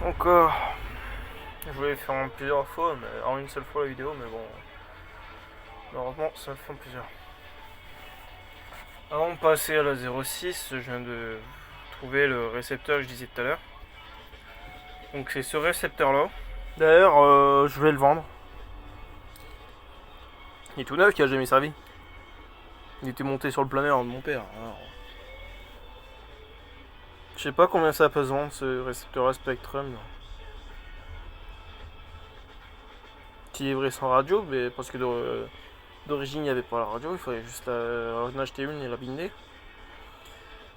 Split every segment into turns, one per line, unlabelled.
Encore. Je voulais faire en plusieurs fois, mais en une seule fois la vidéo, mais bon. Normalement, ça le fait en plusieurs. Avant de passer à la 06, je viens de trouver le récepteur que je disais tout à l'heure. Donc c'est ce récepteur là. D'ailleurs, je vais le vendre. Il est tout neuf, qui a jamais servi. Il était monté sur le planeur de mon père. Alors, je sais pas combien ça peut se vendre ce récepteur à Spectrum. Là. Qui est vrai sans radio, mais parce que d'origine il n'y avait pas la radio, il fallait juste en acheter une et la binder.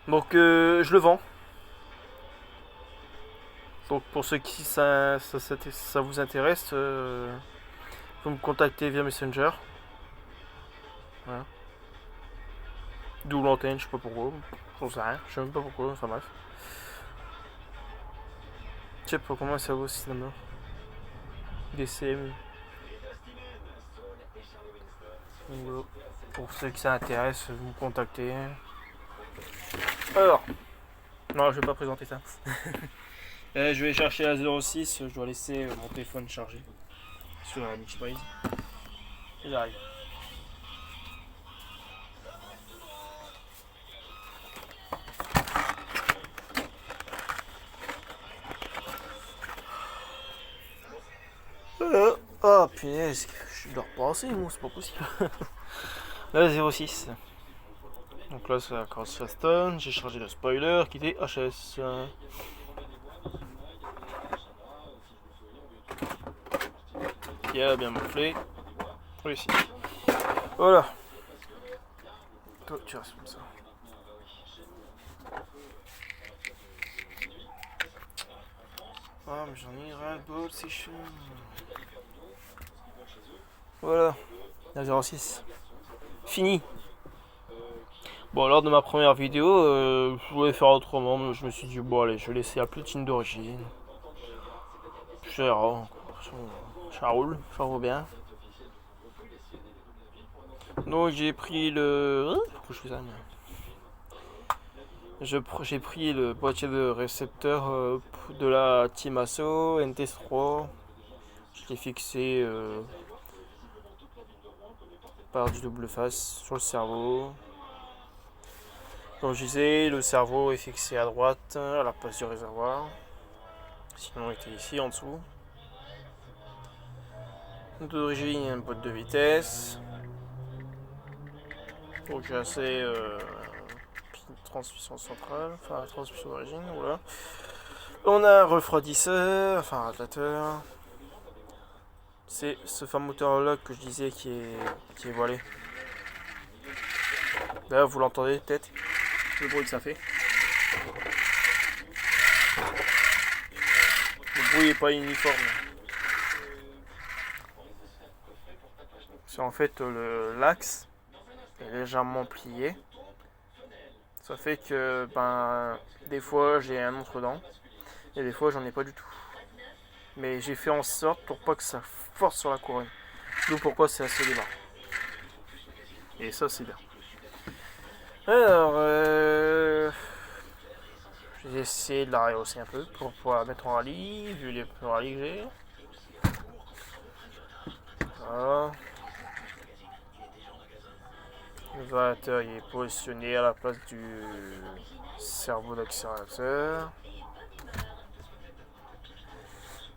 Donc je le vends. Donc pour ceux qui ça vous intéresse, vous me contactez via Messenger. Voilà. D'où l'antenne, je sais pas pourquoi. J'en sais rien, je sais même pas pourquoi, enfin bref. Je sais pas comment ça vaut ce cinéma. DCM. Voilà. Pour ceux qui ça intéresse, vous me contactez. Alors, non, je vais pas présenter ça. Je vais chercher la 06, je dois laisser mon téléphone chargé sur la Mixprise. Et j'arrive. Oh punaise, je dois repenser, moi, c'est pas possible. La 06. Donc là, c'est la Crossfaston. J'ai chargé le spoiler qui était HS. Qui a bien gonflé. Réussi. Voilà. Toi, tu restes comme ça. Ah, mais j'en ai ras le bol, c'est chaud. Voilà. La 06. Fini. Bon, lors de ma première vidéo, je voulais faire autrement, mais je me suis dit, bon, allez, je vais laisser la platine d'origine. Ça roule, ça vaut bien. Donc, j'ai pris le. Pourquoi je fais ça, j'ai pris le boîtier de récepteur de la Team Asso NT3. Je l'ai fixé par du double face sur le cerveau. Comme je disais, le cerveau est fixé à droite, à la place du réservoir. Sinon, il était ici en dessous. D'origine, il y a une boîte de vitesse. Donc, j'ai assez transmission centrale, enfin transmission d'origine, voilà. On a un refroidisseur, enfin un radiateur. C'est ce fameux moteur là que je disais qui est voilé. D'ailleurs, vous l'entendez peut-être, le bruit que ça fait. Le bruit n'est pas uniforme. C'est en fait l'axe est légèrement plié. Ça fait que des fois j'ai un entre-dent et des fois j'en ai pas du tout. Mais j'ai fait en sorte pour pas que ça force sur la couronne. D'où pourquoi c'est assez libre. Et ça c'est bien. Alors j'ai essayé de la rehausser un peu pour pouvoir la mettre en rallye, vu les rallyes que j'ai. Voilà. Le variateur il est positionné à la place du cerveau d'accélérateur.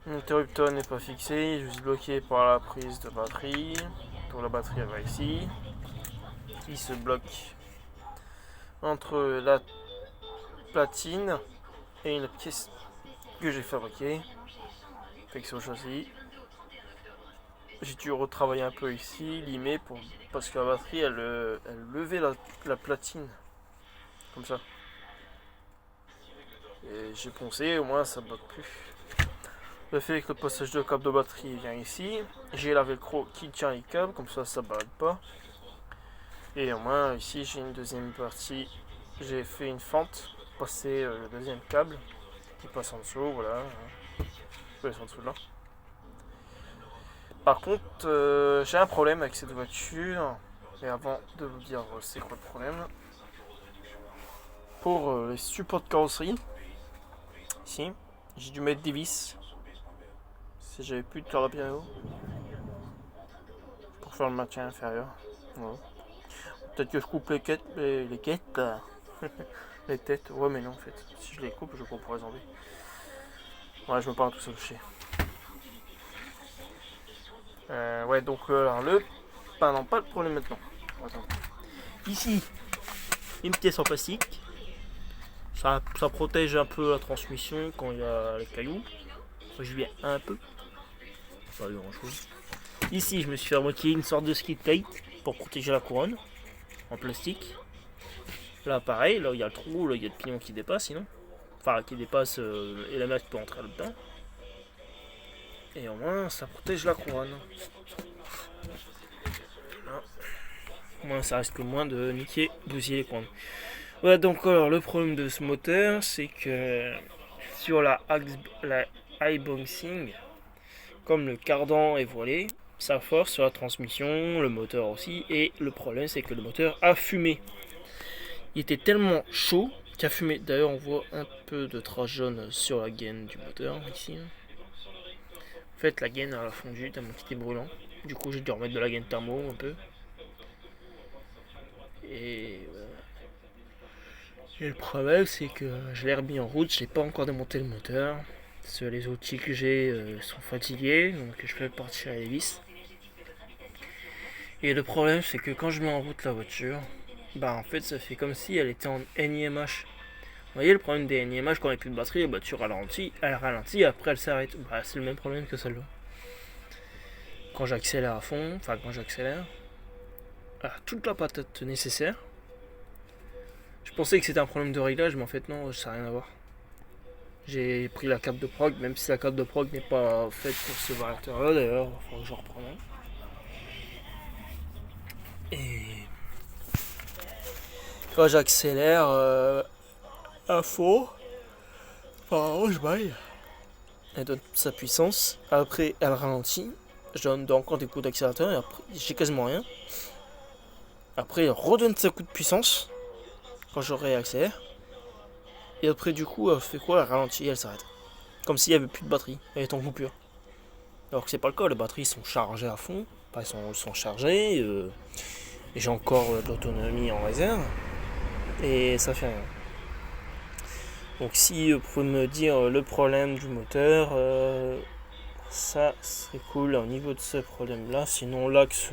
L'interrupteur n'est pas fixé, je suis bloqué par la prise de batterie. Donc la batterie elle va ici. Il se bloque entre la platine et une pièce que j'ai fabriquée. Fait au châssis. J'ai dû retravailler un peu ici, limer parce que la batterie elle levait la platine. Comme ça. Et j'ai poncé, au moins ça bloque plus. Le fait que le passage de câble de batterie vient ici. J'ai la velcro qui tient les câbles, comme ça ça balade pas. Et au moins ici j'ai une deuxième partie. J'ai fait une fente pour passer le deuxième câble qui passe en dessous, voilà. Je passe en dessous là. Par contre, j'ai un problème avec cette voiture. Et avant de vous dire c'est quoi le problème, pour les supports de carrosserie, ici, J'ai dû mettre des vis. Si j'avais plus de carabinero. Pour faire le maintien inférieur. Voilà. Peut-être que je coupe les quêtes. Les quêtes. Les têtes. Ouais, mais non, en fait. Si je les coupe, je pourrais les enlever. Ouais, je me parle tout ça, chier. Ouais, donc alors, non, pas de problème maintenant. Attends. Ici, une pièce en plastique. Ça protège un peu la transmission quand il y a les cailloux. Je viens un peu. Pas grand chose. Ici, je me suis fabriqué une sorte de skid plate pour protéger la couronne en plastique. Là, pareil, là il y a le trou, là il y a le pignon qui dépasse sinon. Enfin, qui dépasse et la mère qui peut entrer là-dedans. Et au moins, ça protège la couronne. Au moins, ça risque moins de niquer, bousiller les couronnes. Ouais, donc alors, le problème de ce moteur, c'est que sur la high bouncing, comme le cardan est voilé, ça force sur la transmission, le moteur aussi, et le problème c'est que le moteur a fumé. Il était tellement chaud qu'il a fumé. D'ailleurs, on voit un peu de traces jaunes sur la gaine du moteur ici. En fait, la gaine a fondu tellement qu'il était brûlant. Du coup, j'ai dû remettre de la gaine thermo un peu. Et le problème, c'est que je l'ai remis en route, j'ai pas encore démonté le moteur. Les outils que j'ai sont fatigués, donc je peux partir à la vis. Et le problème, c'est que quand je mets en route la voiture, bah en fait, ça fait comme si elle était en NIMH. Vous voyez, le problème des NIMH, quand il n'y a plus de batterie, la voiture ralentit, elle ralentit, après elle s'arrête. Bah, c'est le même problème que celle-là. Quand j'accélère à fond, enfin quand j'accélère, toute la patate nécessaire. Je pensais que c'était un problème de réglage, mais en fait non, ça n'a rien à voir. J'ai pris la carte de prog, même si la carte de prog n'est pas faite pour ce variateur-là d'ailleurs, il faut que je reprenne. Et quand j'accélère à fond, je baille. Elle donne sa puissance, après elle ralentit, je donne encore des coups d'accélérateur et après j'ai quasiment rien. Après elle redonne sa coup de puissance quand je réaccélère. Et après du coup elle fait quoi? Elle ralentit et elle s'arrête. Comme s'il n'y avait plus de batterie, elle est en coupure. Alors que c'est pas le cas, les batteries sont chargées à fond, enfin elles sont chargées, et j'ai encore de l'autonomie en réserve, et ça fait rien. Donc si vous pouvez me dire le problème du moteur, ça serait cool au niveau de ce problème là. Sinon l'axe,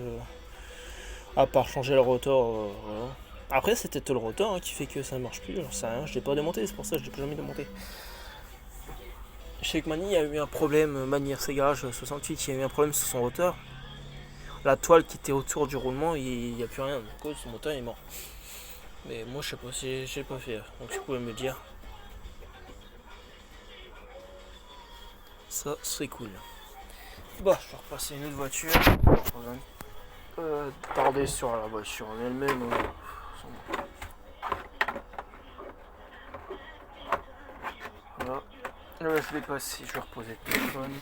à part changer le rotor, voilà. Après c'est peut-être le rotor qui fait que ça marche plus, j'en sais rien, je l'ai pas démonté, c'est pour ça que je l'ai plus jamais démonté. Je sais que Mani a eu un problème, Mani RC Garage 68, il a eu un problème sur son rotor. La toile qui était autour du roulement, il n'y a plus rien, du coup son moteur est mort. Mais moi je sais pas si j'ai pas fait, donc si vous pouvez me dire, ça serait cool. Bon, je vais repasser une autre voiture, pas besoin de tarder sur la voiture en elle-même. Voilà. Là je vais passer, je vais reposer le téléphone.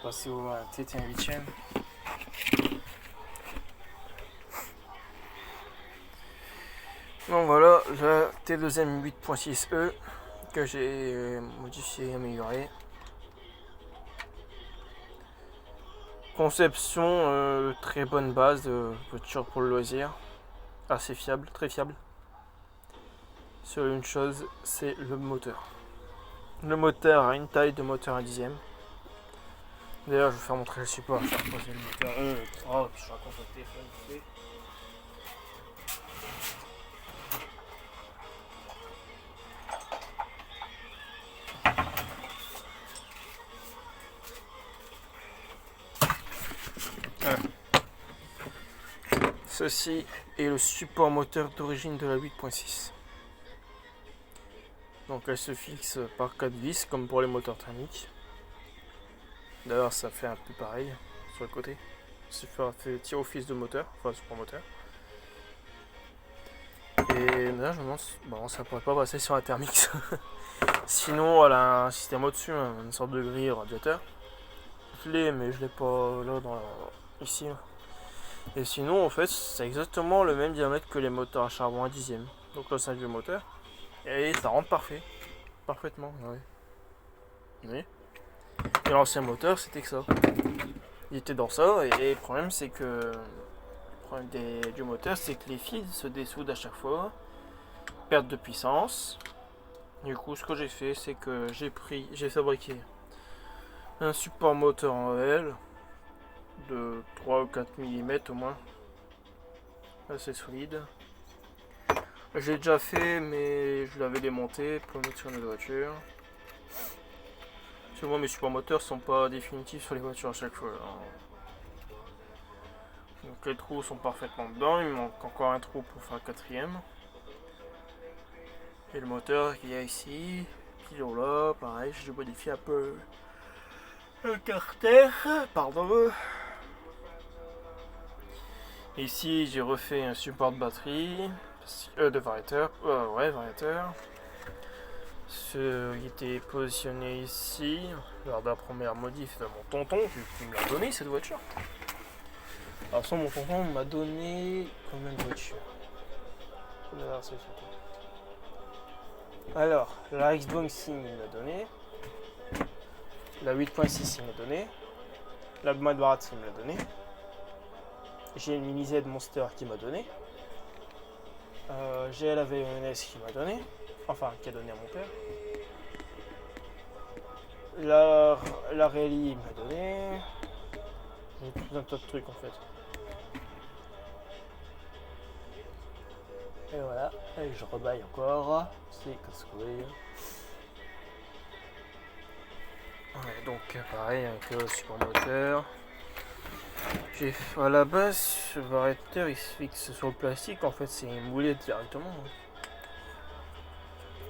Passer au TT1 8ème. Donc voilà, le T2M 8.6E que j'ai modifié et amélioré. Conception très bonne base de voiture pour le loisir, assez fiable, très fiable. Sur une chose, c'est le moteur. Le moteur a une taille de moteur 1/10. D'ailleurs, je vais faire montrer le support, faire poser le moteur. Puis je raconte le téléphone. Ceci est le support moteur d'origine de la 8.6. Donc elle se fixe par 4 vis comme pour les moteurs thermiques. D'ailleurs ça fait un peu pareil sur le côté. Ça fait tir au fils de moteur, enfin support moteur. Et là je me demande, bon ça pourrait pas passer sur la Thermix. Sinon elle a un système au-dessus, hein, une sorte de grille radiateur. Je l'ai mais je l'ai pas là ici. Et sinon en fait c'est exactement le même diamètre que les moteurs à charbon à dixième. Donc là c'est un vieux moteur. Et ça rentre parfaitement. Ouais. Oui. Et l'ancien moteur c'était que ça. Il était dans ça et le problème c'est que le problème du moteur c'est que les fils se dessoudent à chaque fois. Perte de puissance. Du coup, ce que j'ai fait, c'est que j'ai fabriqué un support moteur en L de 3 ou 4 mm au moins, assez solide. J'ai déjà fait, mais je l'avais démonté pour le mettre sur une voiture. Parce que moi, mes supports moteurs sont pas définitifs sur les voitures à chaque fois. Donc les trous sont parfaitement dedans, il me manque encore un trou pour faire le quatrième. Et le moteur qu'il y a ici, kilo là, pareil, j'ai modifié un peu le carter, pardon. Ici j'ai refait un support de batterie, de variateur, variateur. Ce qui était positionné ici, lors de la première modif de mon tonton, qui me l'a donné cette voiture. Alors ça mon tonton m'a donné combien de voitures? Alors, la Xbox il me l'a donné. La 8.6 il m'a donné. La Mad Barat il me l'a donné. J'ai une mini Z Monster qui m'a donné. J'ai la VNS qui m'a donné. Enfin, qui a donné à mon père. La Rally il m'a donné. J'ai tout un tas de trucs en fait. Et voilà, et je rebaille encore. C'est casse-couille. Ouais, donc pareil avec le support moteur. À la base, ce variateur il se fixe sur le plastique, en fait c'est moulé directement.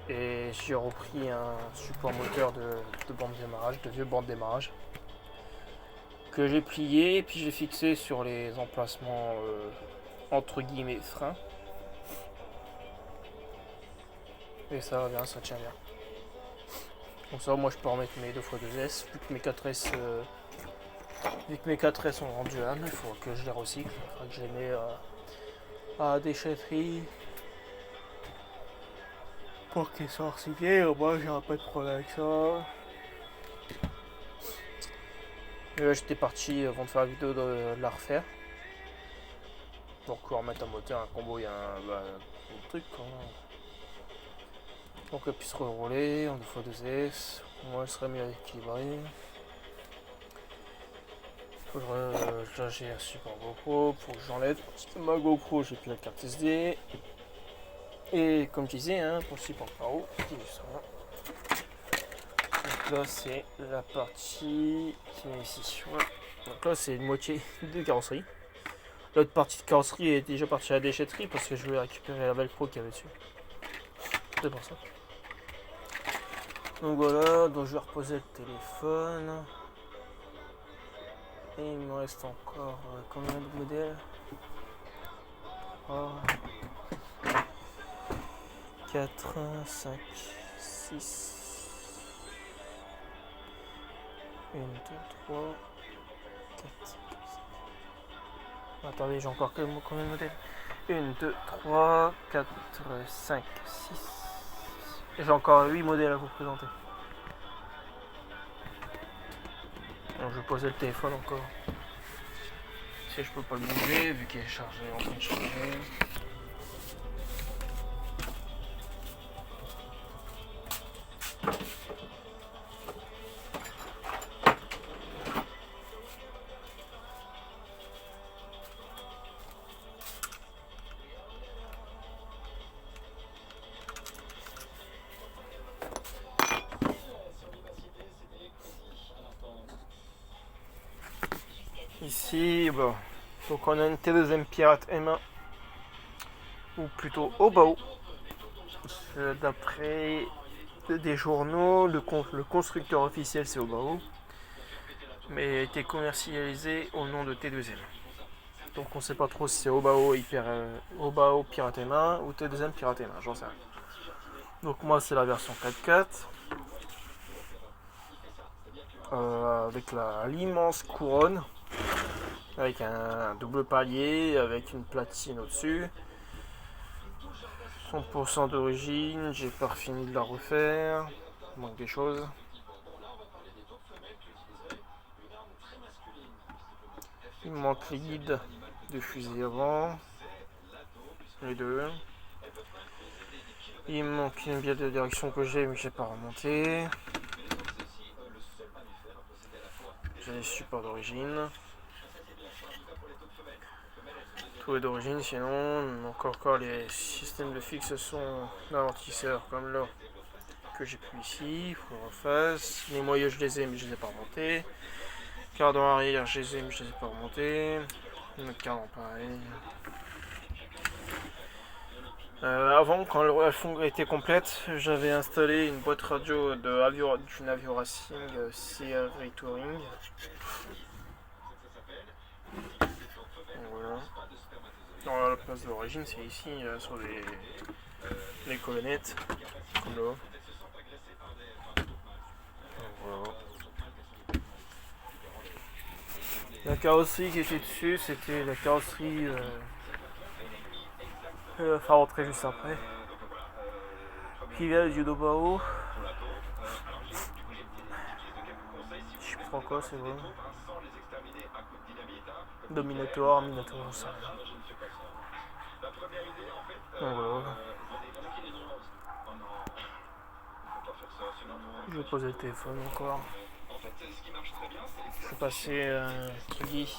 Et j'ai repris un support moteur de bande de démarrage, de vieux bande de démarrage, que j'ai plié et puis j'ai fixé sur les emplacements entre guillemets freins. Et ça va bien, ça tient bien. Donc ça, moi je peux remettre mes 2x2S, vu que mes 4S sont rendus là, mais il faut que je les recycle, il faudra que je les mets à la déchetterie pour qu'ils soient recyclés. Au moins j'aurai pas de problème avec ça. Et là j'étais parti avant de faire la vidéo de la refaire. Donc remettre un moteur, un combo, il y a un truc quoi. Donc elle puisse rerouler en 2x2S, moi elle serait mieux équilibrée. Là j'ai un support GoPro pour que j'enlève. Ma GoPro j'ai plus la carte SD. Et comme je disais, hein, pour le support paro, qui est juste là. Donc là c'est la partie qui est ici. Voilà. Donc là c'est une moitié de carrosserie. L'autre partie de carrosserie est déjà partie à la déchetterie parce que je voulais récupérer la velcro qu'il y avait dessus. C'est pour ça. Donc voilà, donc je vais reposer le téléphone. Et il me reste encore combien de modèles? 3, 4, 5, 6. 1, 2, 3, 4, 5. Attendez, j'ai encore combien de modèles? 1, 2, 3, 4, 5, 6. J'ai encore 8 modèles à vous présenter. Donc je vais poser le téléphone encore. Si je peux pas le bouger vu qu'il est chargé, en train de charger. Ici, bon, donc on a une T2M Pirate M1, ou plutôt Obao. D'après des journaux, le constructeur officiel c'est Obao, mais a été commercialisé au nom de T2M. Donc on sait pas trop si c'est Obao piraté main ou T2M piraté main, j'en sais rien. Donc moi c'est la version 4.4 avec l'immense couronne, avec un double palier, avec une platine au-dessus. 100% d'origine, j'ai pas fini de la refaire, il manque des choses. Il me manque les guides de fusée avant, les deux. Il me manque une bielle de direction que j'ai mais que j'ai pas remonté. J'ai les supports d'origine. Tout est d'origine, sinon encore les systèmes de fixation d'amortisseurs comme là que j'ai plus ici, il faut qu'on refasse. Les moyeux je les ai mais je les ai pas remontés. Cardan arrière je les ai mais je les ai pas remontés. Le cardan pareil. Avant, quand la fond était complète, j'avais installé une boîte radio d'une Avio Racing CRV Touring. Voilà. Alors, la place d'origine, c'est ici, sur les colonnettes, comme là. Voilà. La carrosserie qui était dessus, c'était la carrosserie. Enfin, rentrer juste après. Rivière du Dobao. Je sais pas quoi, c'est vrai. Dominator, Minator, ça. Donc voilà. Je vais poser le téléphone encore. Je vais passer un Kili.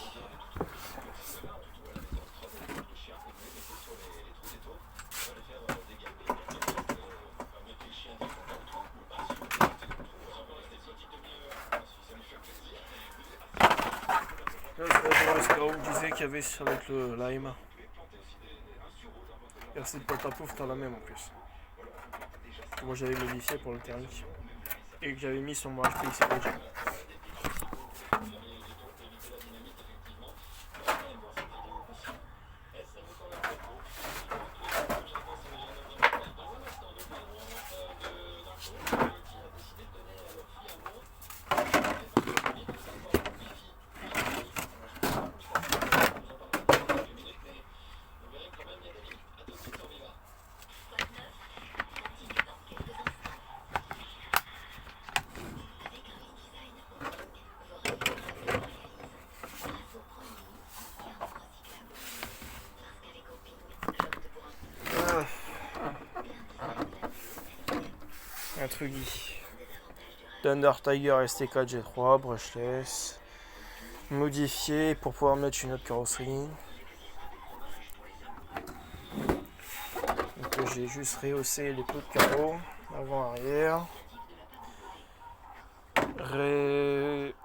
On disait qu'il y avait avec le lime. Et c'est pas ta pouf, t'as la même en plus. Moi j'avais modifié pour le thermique. Et que j'avais mis sur mon HP ici déjà. Un Trugy. Thunder Tiger ST4 G3 brushless. Modifié pour pouvoir mettre une autre carrosserie. Donc j'ai juste rehaussé les pots de carreaux avant arrière.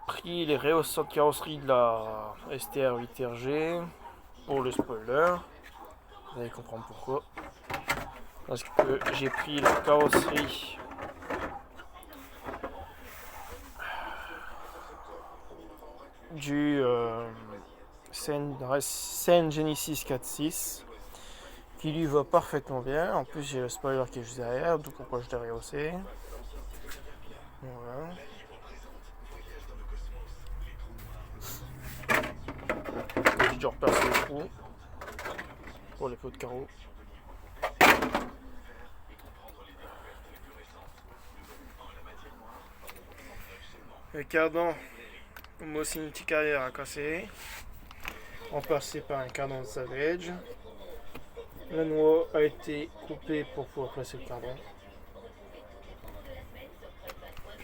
Pris les rehausseurs de carrosserie de la STR 8RG pour le spoiler. Vous allez comprendre pourquoi. Parce que j'ai pris la carrosserie du Sen Genesis 4.6 qui lui va parfaitement bien. En plus j'ai le spoiler qui est juste derrière, d'où pourquoi je l'ai rehaussé. Voilà. J'ai dû replacer le trou pour les pots de carreaux. Le cardan Mosinity Carrière a cassé, remplacé par un cardan de Savage. La noix a été coupée pour pouvoir placer le cardan.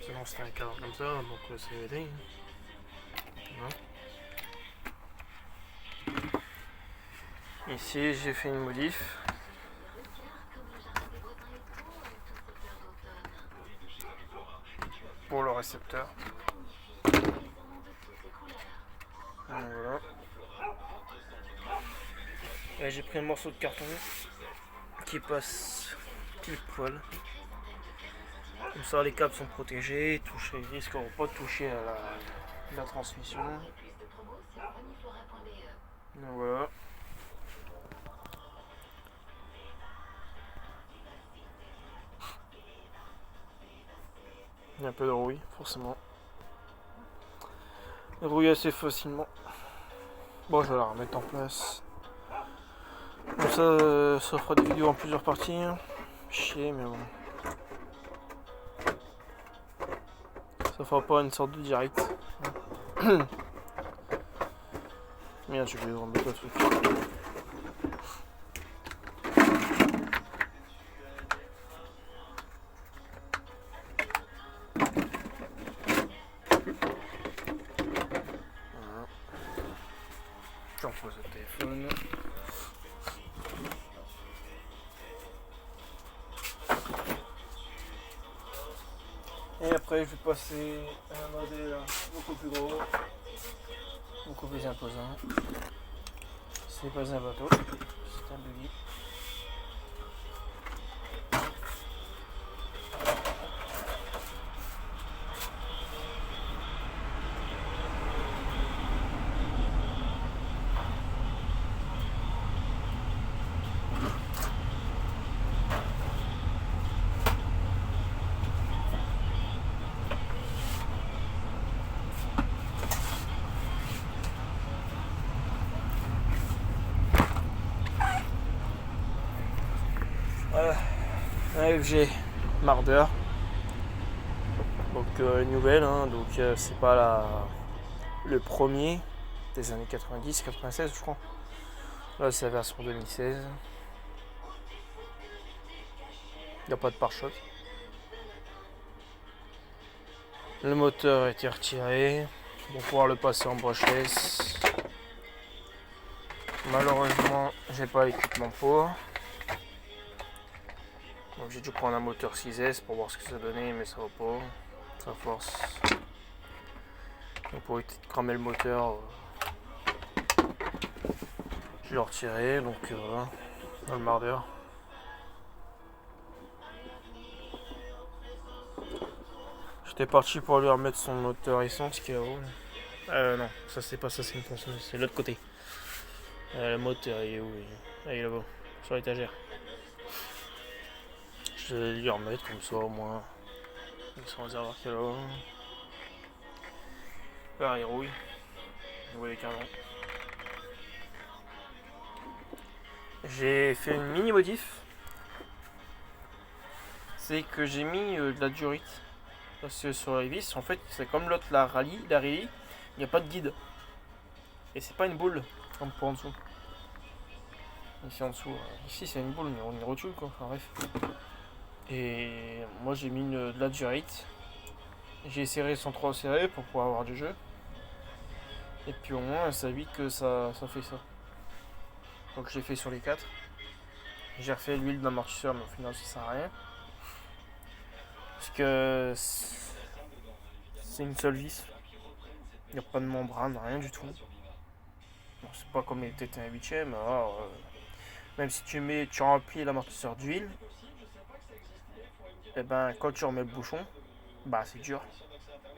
Sinon c'était un cardan comme ça, donc c'est aidé. Ici j'ai fait une modif. Pour le récepteur. Voilà. Là j'ai pris un morceau de carton qui passe pile poil. Comme ça les câbles sont protégés, ils risqueront pas de toucher à la transmission. Donc voilà. Il y a un peu de rouille, forcément. Il rouille assez facilement. Bon, je vais la remettre en place. Comme ça fera des vidéos en plusieurs parties. Chier, mais bon. Ça fera pas une sorte de direct. Merde, j'ai oublié de remettre le truc. Voilà. Je repose le téléphone. Et après, je vais passer à un modèle beaucoup plus gros, beaucoup plus imposant. Ce n'est pas un bateau, c'est un buggy. Voilà, AFG Marder. Donc nouvelle, hein, donc c'est pas le premier des années 90-96 je crois. Là c'est la version 2016. Il n'y a pas de pare-choc. Le moteur a été retiré pour pouvoir le passer en brushless. Malheureusement j'ai pas l'équipement pour. Donc j'ai dû prendre un moteur 6S pour voir ce que ça donnait, mais ça va pas. Ça force. Donc pour éviter de cramer le moteur, je l'ai retiré, donc voilà, dans le mardeur. J'étais parti pour lui remettre son moteur essence qui est là-haut. Non, ça c'est pas ça, c'est une tronçonneuse, c'est l'autre côté. Le moteur il est où? Il est là-bas, sur l'étagère. Je vais lui remettre comme ça au moins. Son réservoir qui est là-haut. Là il rouille. Vous voyez carrément. J'ai fait une mini modif. C'est que j'ai mis de la durite. Parce que sur les vis, en fait, c'est comme l'autre, la rallye, il n'y a pas de guide. Et c'est pas une boule, comme pour en dessous. Ici en dessous, ici c'est une boule, mais on y rotule quoi, enfin bref. Et moi j'ai mis de la durite. J'ai serré sans trop serrer pour pouvoir avoir du jeu. Et puis au moins ça évite que ça fait ça. Donc j'ai fait sur les 4. J'ai refait l'huile d'amortisseur, mais au final ça sert à rien. Parce que c'est une seule vis. Il n'y a pas de membrane, rien du tout. Bon, c'est pas comme les TT1 8ème. Même si tu remplis l'amortisseur d'huile, et ben quand tu remets le bouchon, bah c'est dur.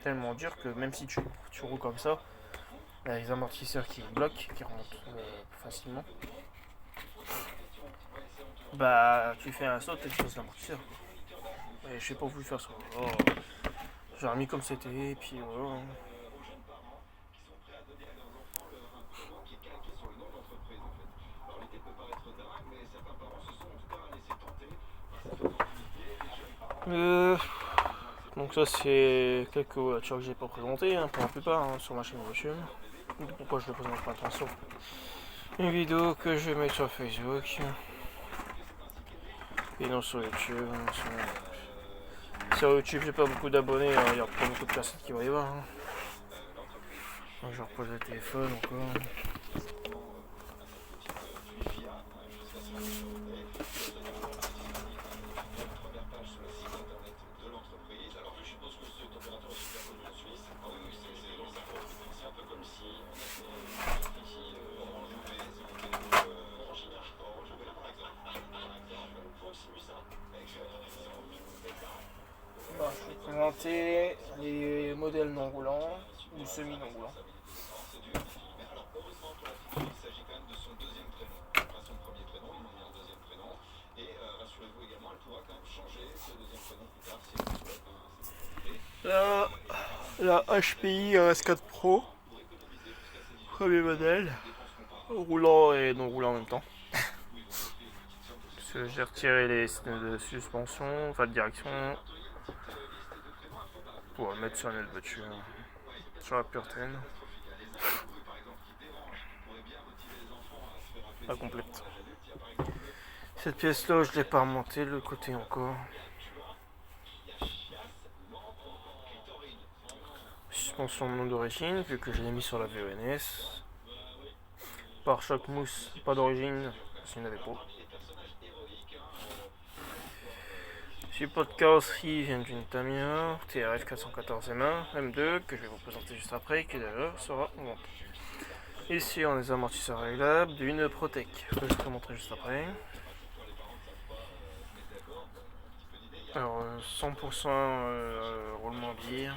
Tellement dur que même si tu roules comme ça, il y a les amortisseurs qui bloquent, qui remontent facilement. Bah tu fais un saut et tu poses l'amortisseur. Et je sais pas voulu faire ça. Oh. J'ai remis comme c'était et puis voilà. Donc ça c'est quelques voitures que j'ai pas présentées pour la plupart sur ma chaîne YouTube. Pourquoi je ne présente pas attention. Une vidéo que je vais mettre sur Facebook et non sur YouTube. Sur YouTube j'ai pas beaucoup d'abonnés, il n'y a pas beaucoup de personnes qui vont y voir. Donc je repose le téléphone encore. Je vais présenter les modèles non roulants ou semi non roulants. La HPI RS4 Pro, premier modèle, roulant et non roulant en même temps. Parce que j'ai retiré les systèmes de suspension, enfin de direction, pour le mettre sur une autre voiture, sur la Pureten. Pas complète. Cette pièce là je l'ai pas remontée, le côté encore. Suspension non d'origine, vu que je l'ai mis sur la VENS. Pare-choc mousse, pas d'origine, parce qu'il n'y en avait pas. Support de carrosserie vient d'une Tamiya TRF 414 M1 M2 que je vais vous présenter juste après, qui d'ailleurs sera en vente. Ici on a des amortisseurs réglables d'une Protec que je vais vous montrer juste après. Alors 100% roulement bière.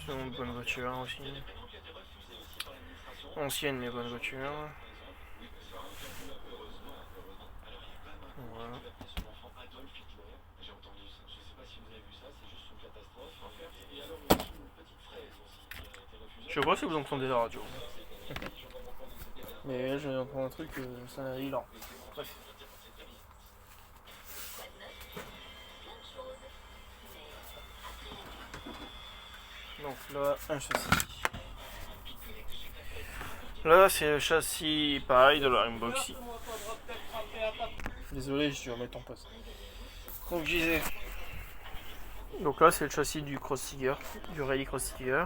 C'est une bonne voiture aussi. Ancienne mais bonne voiture. Voilà. Je sais pas si vous entendez la radio. Mais je vais entendre un truc, ça est lent. Bref. Donc là, un châssis. Là, c'est le châssis pareil de la Rimboxy. Désolé, je vais remettre en poste. Donc, je disais. Donc là, c'est le châssis du Cross Tiger, du Rally Cross Tiger.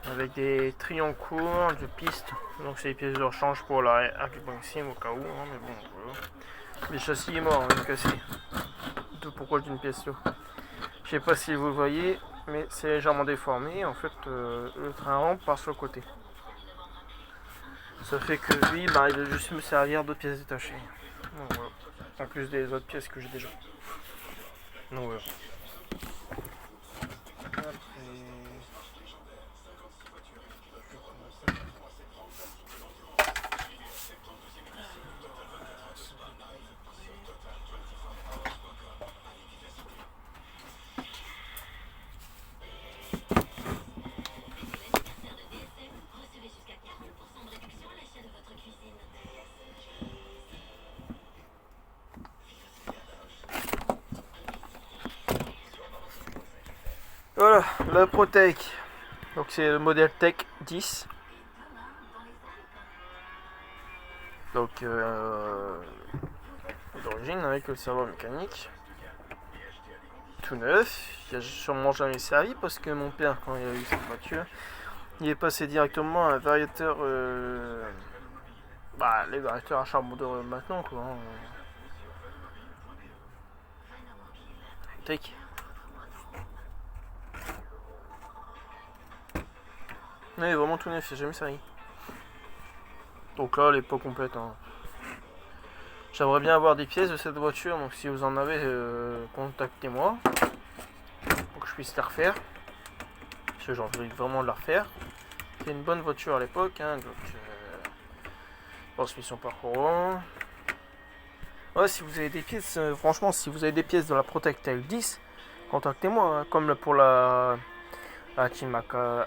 Avec des triangles courts, de pistes. Donc, c'est les pièces de rechange pour la Rimboxy au cas où. Hein, mais bon, voilà. Le châssis est mort, il est cassé. Pourquoi d'une pièce là? Je sais pas si vous le voyez, mais c'est légèrement déformé. En fait, le train rampe par sur le côté. Ça fait que lui, bah, il va juste me servir d'autres pièces détachées. Donc, voilà. En plus des autres pièces que j'ai déjà. Donc voilà. Après... Voilà, la Protec. Donc c'est le modèle Tech 10. Donc d'origine avec le serveur mécanique. Tout neuf. Il a sûrement jamais servi parce que mon père, quand il a eu cette voiture, il est passé directement à un variateur. Les variateurs à charbon de maintenant quoi. Hein. Tech. Mais vraiment tout neuf, il n'a jamais servi. Donc là, elle est pas complète. Hein. J'aimerais bien avoir des pièces de cette voiture, donc si vous en avez, contactez-moi pour que je puisse la refaire. Parce que j'ai envie vraiment de la refaire. C'est une bonne voiture à l'époque, hein, donc transmission par courant. Ouais, si vous avez des pièces, franchement, si vous avez des pièces de la Protectel 10, contactez-moi. Hein, comme pour la Team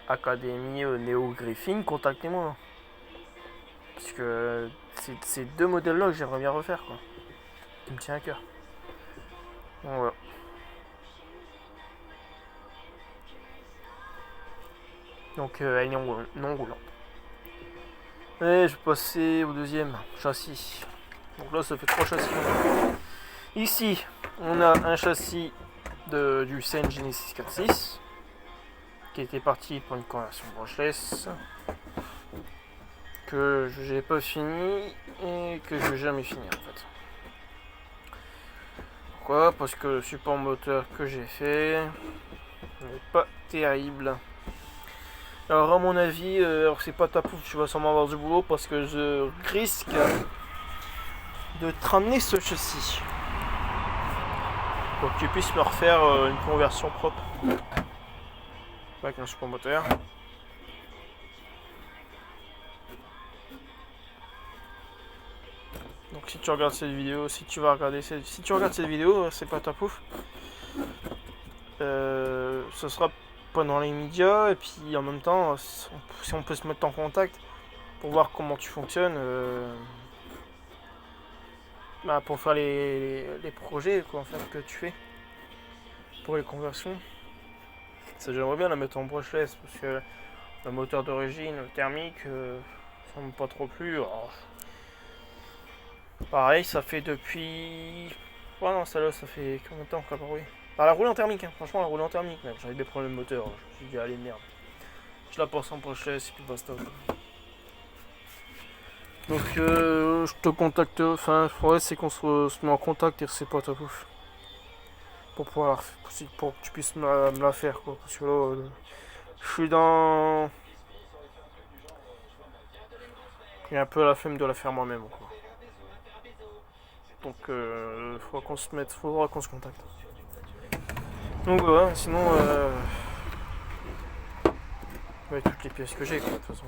Academy Neo Griffin, contactez-moi. Parce que c'est ces deux modèles-là que j'aimerais bien refaire, quoi. Qui me tient à cœur. Bon, voilà. Donc, elle est non roulante. Et je vais passer au deuxième châssis. Donc là, ça fait 3 châssis. Ici, on a un châssis du Sen Genesis 4.6 qui était parti pour une conversion brushless que j'ai pas fini et que je vais jamais finir en fait. Pourquoi? Parce que le support moteur que j'ai fait n'est pas terrible. Alors à mon avis, c'est pas ta pouf, tu vas sûrement avoir du boulot parce que je risque de te ramener ce châssis pour que tu puisses me refaire une conversion propre. avec un support moteur. Donc si tu regardes cette vidéo, si tu regardes cette vidéo, c'est pas ta pouf. Ce sera pendant les médias et puis en même temps, si on peut se mettre en contact pour voir comment tu fonctionnes, pour faire les projets quoi, en fait, que tu fais pour les conversions. Ça, j'aimerais bien la mettre en brushless parce que le moteur d'origine thermique, ça m'a pas trop plu. Alors, pareil, ça fait depuis. Ouais, non, celle-là, ça fait combien de temps qu'elle a oui. La roule en thermique, hein. Franchement, la roule en thermique, même. J'avais des problèmes de moteur. Je me suis dit, allez, merde. Je la passe en brushless et puis basta. Donc, je te contacte. Enfin, le problème, c'est qu'on se met en contact et c'est pas ta bouffe. Pour pouvoir. Pour que tu puisses me la faire, quoi. Parce que là, je suis dans. J'ai un peu la flemme de la faire moi-même, quoi. Donc, faudra qu'on se mette. Faudra qu'on se contacte. Donc, voilà, sinon. Ouais, toutes les pièces que j'ai, quoi, de toute façon.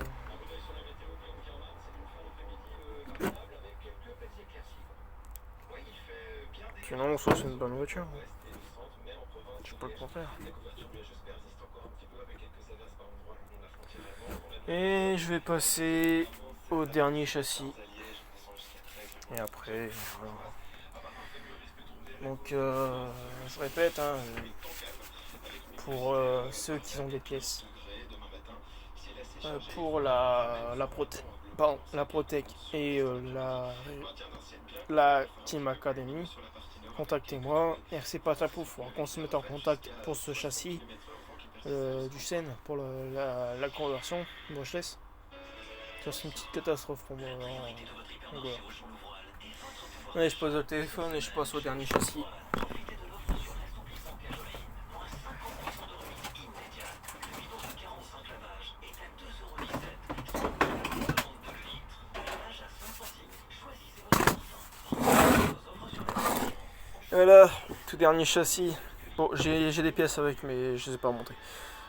Sinon, ça, c'est une bonne voiture. Je sais pas le contraire. Et je vais passer au dernier châssis. Et après, voilà. Donc, je répète, hein, pour ceux qui ont des pièces, pour la Protec et la Team Academy, contactez-moi. RC Patapouf, il faudra qu'on se mette en contact pour ce châssis du Seine, pour la conversion brushless. Ça, c'est une petite catastrophe pour moi. Voilà. Allez, je pose le téléphone et je passe au dernier châssis. Voilà, tout dernier châssis. Bon, j'ai des pièces avec, mais je ne les ai pas montées.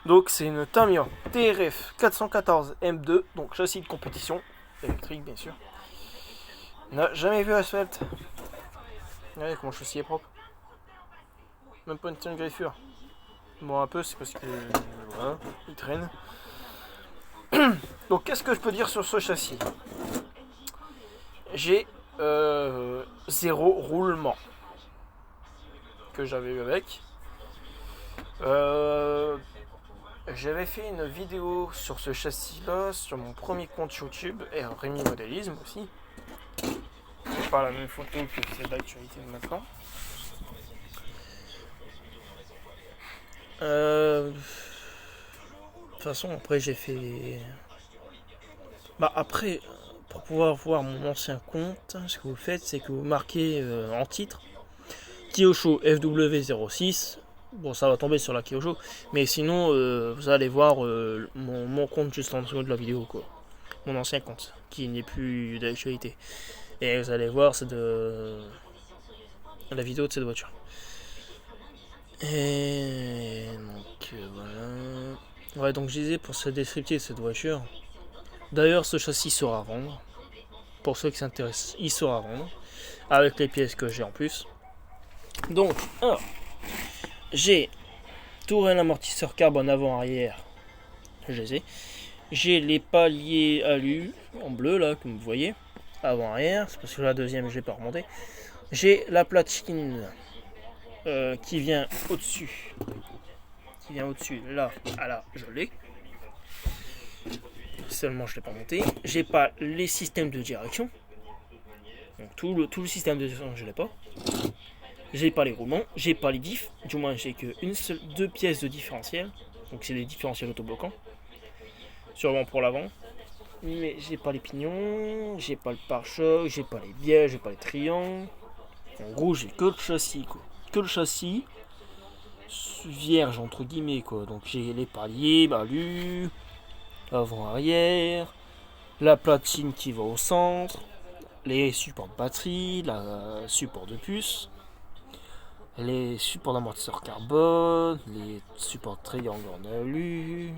Donc, c'est une Tamiya TRF 414 M2, donc châssis de compétition, électrique bien sûr. N'a jamais vu asphalte. Regardez comment le châssis est propre. Même pas une petite griffure. Bon, un peu, c'est parce que voilà, il traîne. Donc, qu'est-ce que je peux dire sur ce châssis? J'ai 0 roulement que j'avais eu avec. J'avais fait une vidéo sur ce châssis là sur mon premier compte YouTube et Rémi Modélisme aussi. C'est pas la même photo que celle d'actualité de maintenant. De toute façon, après j'ai fait. Après, pour pouvoir voir mon ancien compte, ce que vous faites, c'est que vous marquez en titre Kyosho FW06. Bon, ça va tomber sur la Kyosho, mais sinon, vous allez voir mon compte juste en dessous de la vidéo, quoi. Mon ancien compte, qui n'est plus d'actualité. Et vous allez voir, c'est de la vidéo de cette voiture. Et donc, voilà. Ouais, donc je disais pour ce descriptif de cette voiture. D'ailleurs, ce châssis sera à vendre. Pour ceux qui s'intéressent, il sera à vendre. Avec les pièces que j'ai en plus. Donc, alors, j'ai tourelle amortisseur carbone avant-arrière. Je les ai. J'ai les paliers alu en bleu là, comme vous voyez. Avant-arrière, c'est parce que la deuxième je l'ai pas remonté. J'ai la platine qui vient au-dessus. Là, je l'ai. Seulement je l'ai pas monté. J'ai pas les systèmes de direction. Donc tout le système de direction je l'ai pas. J'ai pas les roulements, j'ai pas les diffs, du moins j'ai que deux pièces de différentiel, donc c'est des différentiels autobloquants, sûrement pour l'avant, mais j'ai pas les pignons, j'ai pas le pare-choc, j'ai pas les biais, j'ai pas les triangles, en gros j'ai que le châssis quoi, que le châssis vierge entre guillemets quoi, donc j'ai les paliers, balu, avant-arrière, la platine qui va au centre, les supports de batterie, la support de puce. les supports d'amortisseur carbone, les supports triangle en alu,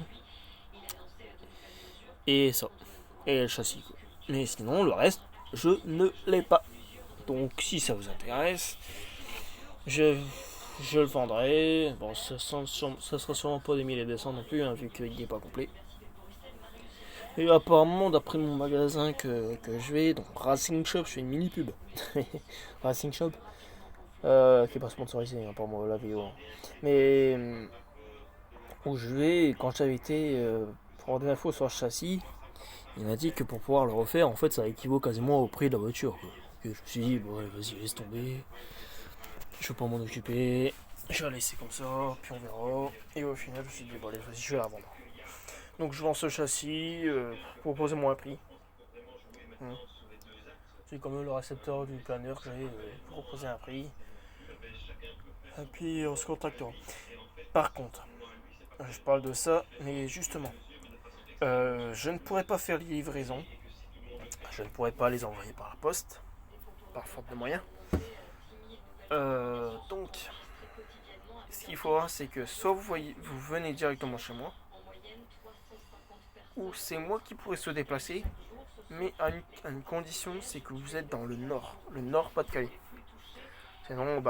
et ça, et le châssis quoi. Mais sinon le reste je ne l'ai pas. Donc si ça vous intéresse, je le vendrai. Bon, ça sera sûrement pas des 1000 et des cents non plus, hein, vu qu'il n'est pas complet. Et apparemment, d'après mon magasin que je vais, donc Racing Shop, je fais une mini pub. Racing Shop, qui est pas sponsorisé hein, pour moi la vidéo. Mais où je vais, quand j'avais été pour avoir des infos sur le châssis, il m'a dit que pour pouvoir le refaire, en fait, ça équivaut quasiment au prix de la voiture. Quoi. Et je me suis dit, bon, vas-y, laisse tomber. Je vais pas m'en occuper. Je vais la laisser comme ça, puis on verra. Et au final, je me suis dit, bon, allez, vas-y, je vais la vendre. Donc, je vends ce châssis, proposez-moi un prix. C'est quand même le récepteur du planeur que j'ai proposé un prix. Et puis, on se contactera. Par contre, je parle de ça, mais justement, je ne pourrais pas faire les livraisons. Je ne pourrais pas les envoyer par la poste, par faute de moyens. Donc, ce qu'il faudra, c'est que soit vous venez directement chez moi, ou c'est moi qui pourrais se déplacer, mais à une condition, c'est que vous êtes dans le nord Pas-de-Calais. Sinon,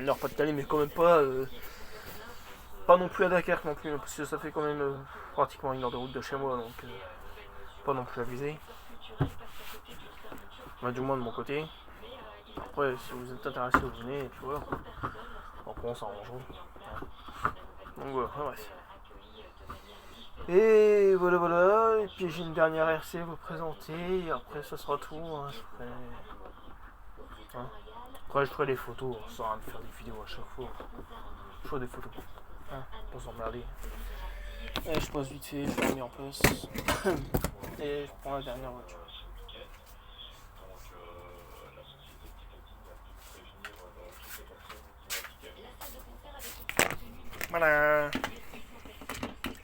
nord Pas-de-Calais, mais quand même pas non plus à Dunkerque non plus, parce que ça fait quand même pratiquement 1 heure de route de chez moi, donc pas non plus abusé. Du moins de mon côté. Après, si vous êtes intéressé, vous venez, et puis voilà. Après, on s'arrangera. Donc voilà, bref. Et voilà. Et puis j'ai une dernière RC à vous présenter. Et après, ce sera tout. Hein. Après, je ferai des photos. On saura me faire des vidéos à chaque fois. Je ferai des photos. Pour s'emmerder. Et je passe vite fait, je la mets en place. Et je prends la dernière voiture. Voilà.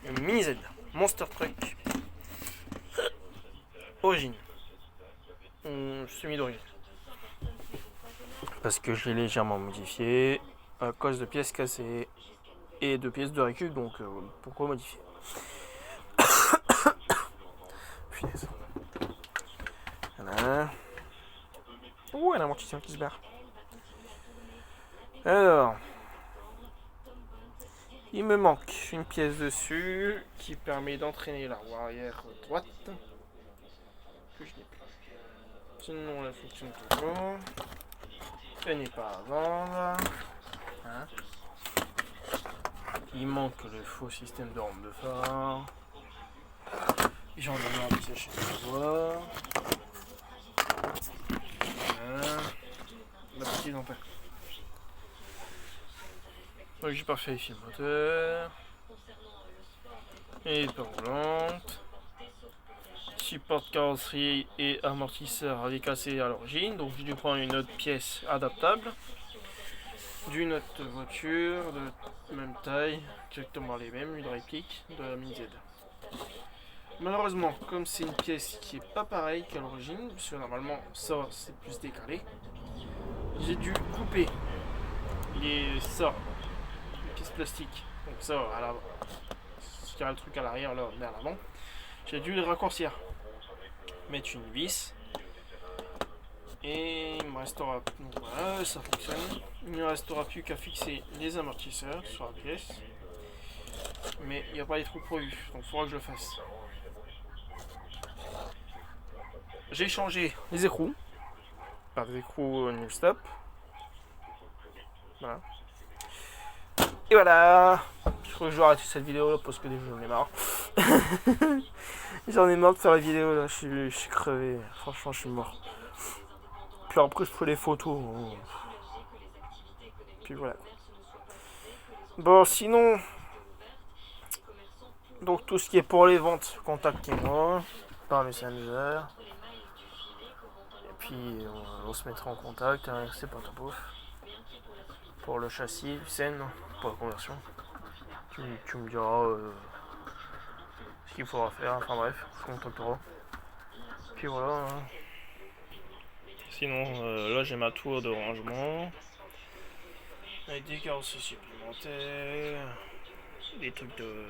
Une Mini Z. Monster Truck. Origine. Semi d'origine. Parce que je l'ai légèrement modifié à cause de pièces cassées et de pièces de récup, donc pourquoi modifier? Punaise. Voilà. Ouh, un amortisseur qui se barre. Alors, il me manque une pièce dessus qui permet d'entraîner la roue arrière droite. Que je n'ai plus. Sinon, elle fonctionne toujours. Elle n'est pas à vendre. Hein. Il manque le faux système de rampe de phare. J'en ai marre de sécher les voies. Voilà. La petite dentaire. Donc j'ai pas fait le moteur. Et peur roulante. Support de carrosserie et amortisseur avait cassé à l'origine, donc j'ai dû prendre une autre pièce adaptable d'une autre voiture de même taille, exactement les mêmes, une réplique de la Mini Z. Malheureusement, comme c'est une pièce qui est pas pareille qu'à l'origine, parce que normalement ça c'est plus décalé, j'ai dû couper les pièces plastiques, donc ça à l'avant, ce qui a le truc à l'arrière là, mais à l'avant, j'ai dû les raccourcir. Mettre une vis et il me restera, donc voilà, ça fonctionne, il ne me restera plus qu'à fixer les amortisseurs sur la pièce, mais il n'y a pas les trous prévus, donc il faudra que je le fasse. J'ai changé les écrous par des écrous New Stop, voilà, et voilà. Je crois que je vais arrêter cette vidéo là parce que déjà j'en ai marre. J'en ai marre de faire la vidéo là, je suis crevé, franchement je suis mort. Puis après je ferai les photos. Puis voilà. Bon sinon, donc tout ce qui est pour les ventes, contactez-moi par Messenger. Et puis on se mettra en contact, hein, c'est pas tout beau. Pour le châssis, scène, pour la conversion. Tu me diras ce qu'il faudra faire, enfin bref, on se contactera. Puis voilà. Hein. Sinon, là j'ai ma tour de rangement. avec des carrosseries supplémentaires, des trucs de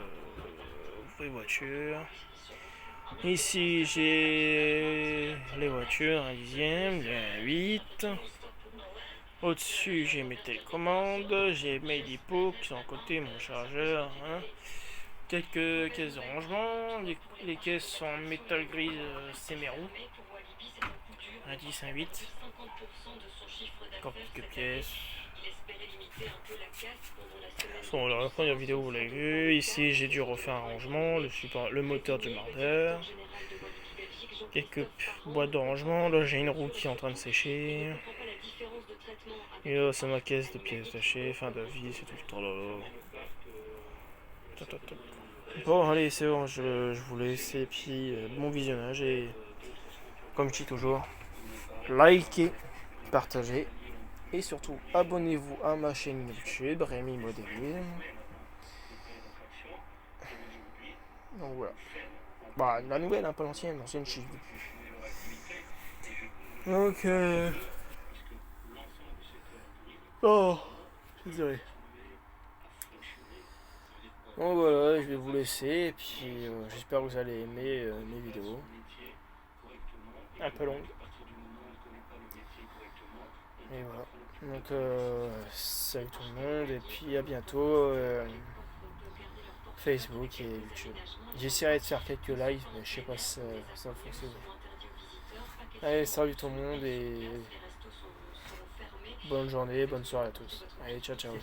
vraies voitures. Ici j'ai les voitures, un 10e, un 8. Au-dessus j'ai mes télécommandes, j'ai mes dipots qui sont à côté, mon chargeur. Hein. Quelques caisses de rangement, les caisses sont en métal gris Semeru. Un 10, un 8. Encore quelques pièces. Bon, la première vidéo vous l'avez vu. Ici j'ai dû refaire un rangement, le moteur du Marder. Quelques boîtes de rangement. Là j'ai une roue qui est en train de sécher. Et là c'est ma caisse de pièces tachées, fin de vis, c'est tout le temps. Bon allez c'est bon, je vous laisse et puis bon visionnage et comme je dis toujours, likez, partagez et surtout abonnez-vous à ma chaîne YouTube Rémi Modélisme. Donc voilà. Bah la nouvelle, hein, pas l'ancienne, l'ancienne je sais plus. Donc oh, désolé. Donc voilà, je vais vous laisser et puis j'espère que vous allez aimer mes vidéos. Un peu longues. Et voilà. Donc salut tout le monde et puis à bientôt Facebook et YouTube. J'essaierai de faire quelques lives mais je sais pas si ça va fonctionner. Allez salut tout le monde et bonne journée, bonne soirée à tous. Allez ciao ciao.